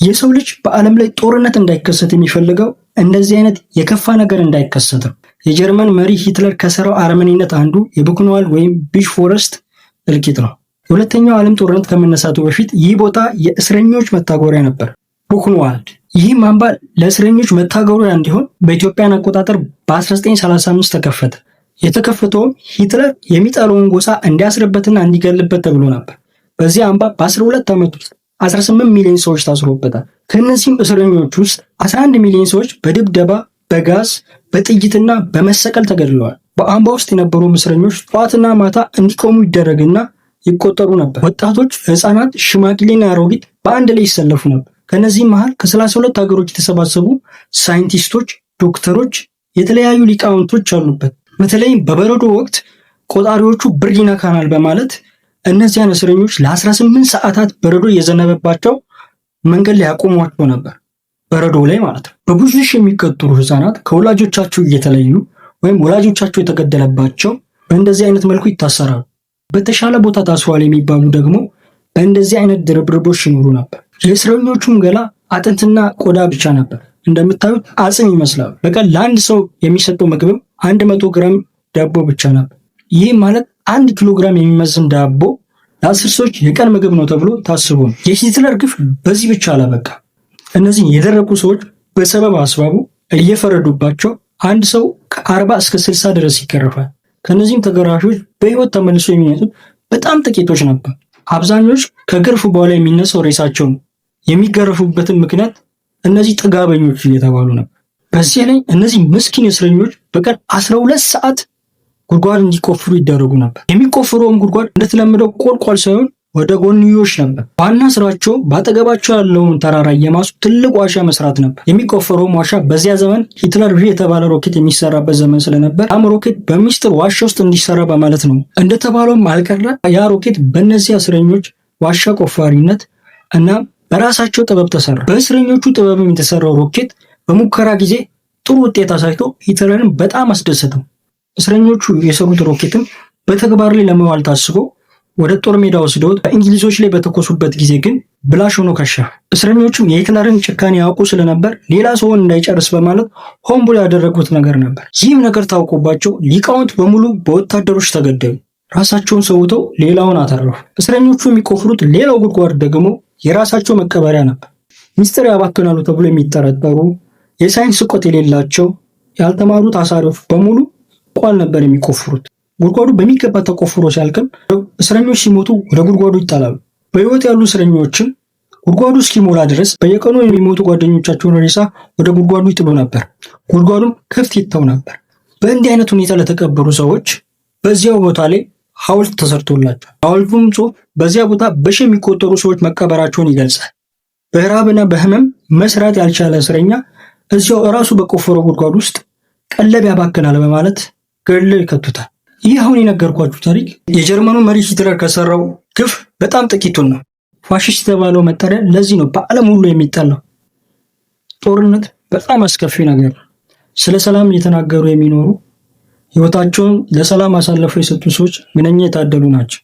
የሰው ልጅ በዓለም ላይ ጦርነት እንዳይከሰት የሚፈልገው እንደዚህ አይነት የከፋ ነገር እንዳይከሰት ነው። የጀርመን መሪ ሂትለር ከሰራው አረመኔነት አንዱ የቡክንዋልድ ወይም ቢሽ ፎረስት እልቂት ነው። የሁለተኛው ዓለም ጦርነት ከመነሳቱ በፊት ይህ ቦታ የእስረኞች መታጎሪያ ነበር፣ ቡክንዋልድ። ይህም አምባ ለእስረኞች መታጎሪያ እንዲሆን በኢትዮጵያን አቆጣጠር በ1935 ተከፈተ። የተከፈተውም ሂትለር የሚጠላውን ጎሳ እንዲያስርበትና እንዲገልበት ተብሎ ነበር። በዚህ አምባ በ12 ዓመት ውስጥ 18 ሚሊዮን ሰዎች ታስሮበታል። ከእነዚህም እስረኞች ውስጥ 11 ሚሊዮን ሰዎች በድብደባ፣ በጋዝ፣ በጥይትና በመሰቀል ተገድለዋል። በአምባ ውስጥ የነበሩ እስረኞች ጠዋትና ማታ እንዲቆሙ ይደረግና ይቆጠሩ ነበር። ወጣቶች፣ ህፃናት፣ ሽማግሌና አሮጊት በአንድ ላይ ይሰለፉ ነበር። ከነዚህም መሃል ከ32 ሀገሮች የተሰባሰቡ ሳይንቲስቶች፣ ዶክተሮች፣ የተለያዩ ሊቃውንቶች አሉበት። በተለይም በበረዶ ወቅት ቆጣሪዎቹ ብርድ ይነካናል በማለት እነዚያን እስረኞች ለ18 ሰዓታት በረዶ እየዘነበባቸው መንገድ ላይ ያቆሟቸው ነበር። በረዶ ላይ ማለት ነው። በብዙ ሺህ የሚቆጠሩ ህፃናት ከወላጆቻቸው እየተለዩ ወይም ወላጆቻቸው የተገደለባቸው በእንደዚህ አይነት መልኩ ይታሰራሉ። በተሻለ ቦታ ታስሯል የሚባሉ ደግሞ በእንደዚህ አይነት ድርብርቦች ይኖሩ ነበር። የእስረኞቹም ገላ አጥንትና ቆዳ ብቻ ነበር። እንደምታዩት አጽም ይመስላሉ። በቀን ለአንድ ሰው የሚሰጠው ምግብም 100 ግራም ዳቦ ብቻ ነበር። ይህ ማለት 1 ኪሎ ግራም የሚመዝን ዳቦ ለ10 ሰዎች የቀን ምግብ ነው ተብሎ ታስቦ ነው። የሂትለር ግፍ በዚህ ብቻ አላበቃ። እነዚህ የደረቁ ሰዎች በሰበብ አስባቡ እየፈረዱባቸው አንድ ሰው ከ40 እስከ 60 ድረስ ይገረፋል። ከነዚህም ተገራሾች በህይወት ተመልሶ የሚመጡት በጣም ጥቂቶች ነበር። አብዛኞች ከግርፉ በኋላ የሚነሳው ሬሳቸው ነው። የሚገረፉበትን ምክንያት እነዚህ ጥጋበኞች እየተባሉ ነበር። በዚህ ላይ እነዚህ ምስኪን እስረኞች በቀን 12 ሰዓት ጉድጓድ እንዲቆፍሩ ይደረጉ ነበር። የሚቆፍረውም ጉድጓድ እንደተለመደው ቆልቋል ሳይሆን ወደ ጎንዮሽ ነበር። ዋና ስራቸው ባጠገባቸው ያለውን ተራራ እየማሱ ትልቅ ዋሻ መስራት ነበር። የሚቆፈረውም ዋሻ በዚያ ዘመን ሂትለር ቪ የተባለ ሮኬት የሚሰራበት ዘመን ስለነበር ያም ሮኬት በሚስጥር ዋሻ ውስጥ እንዲሰራ በማለት ነው። እንደተባለውም አልቀረ። ያ ሮኬት በእነዚህ እስረኞች ዋሻ ቆፋሪነት እና በራሳቸው ጥበብ ተሰራ። በእስረኞቹ ጥበብም የተሰራው ሮኬት በሙከራ ጊዜ ጥሩ ውጤት አሳይቶ ሂትለርን በጣም አስደሰተው። እስረኞቹ የሰሩት ሮኬትም በተግባር ላይ ለመዋል ታስቦ ወደ ጦር ሜዳ ወስደውት በእንግሊዞች ላይ በተኮሱበት ጊዜ ግን ብላሽ ሆኖ ከሸፈ። እስረኞቹም የሂትለርን ጭካኔ ያውቁ ስለነበር ሌላ ሰውን እንዳይጨርስ በማለት ሆን ብሎ ያደረጉት ነገር ነበር። ይህም ነገር ታውቆባቸው ሊቃውንት በሙሉ በወታደሮች ተገደሉ። ራሳቸውን ሰውተው ሌላውን አተረፉ። እስረኞቹ የሚቆፍሩት ሌላው ጉድጓድ ደግሞ የራሳቸው መቀበሪያ ነበር። ሚስጥር ያባክናሉ ተብሎ የሚጠረጠሩ የሳይንስ እውቀት የሌላቸው ያልተማሩ ታሳሪዎች በሙሉ ቋል ነበር የሚቆፍሩት። ጉድጓዱ በሚገባ ተቆፍሮ ሲያልቅም እስረኞች ሲሞቱ ወደ ጉድጓዱ ይጣላሉ። በህይወት ያሉ እስረኞችም ጉድጓዱ እስኪሞላ ድረስ በየቀኑ የሚሞቱ ጓደኞቻቸውን ሬሳ ወደ ጉድጓዱ ይጥሉ ነበር። ጉድጓዱም ክፍት ይተው ነበር። በእንዲህ አይነት ሁኔታ ለተቀበሩ ሰዎች በዚያው ቦታ ላይ ሐውልት ተሰርቶላቸው ሐውልቱም ጽሑፍ በዚያ ቦታ በሺ የሚቆጠሩ ሰዎች መቀበራቸውን ይገልጻል። በረሃብና በህመም መስራት ያልቻለ እስረኛ እዚያው እራሱ በቆፈረው ጉድጓድ ውስጥ ቀለብ ያባክናል በማለት ገድለው ይከቱታል። ይህ አሁን የነገርኳችሁ ታሪክ የጀርመኑ መሪ ሂትለር ከሰራው ግፍ በጣም ጥቂቱን ነው። ፋሽስት የተባለው መጠሪያ ለዚህ ነው በዓለም ሁሉ የሚጠላው። ጦርነት በጣም አስከፊ ነገር ነው። ስለ ሰላም እየተናገሩ የሚኖሩ ህይወታቸውን ለሰላም አሳልፈው የሰጡ ሰዎች ምንኛ የታደሉ ናቸው።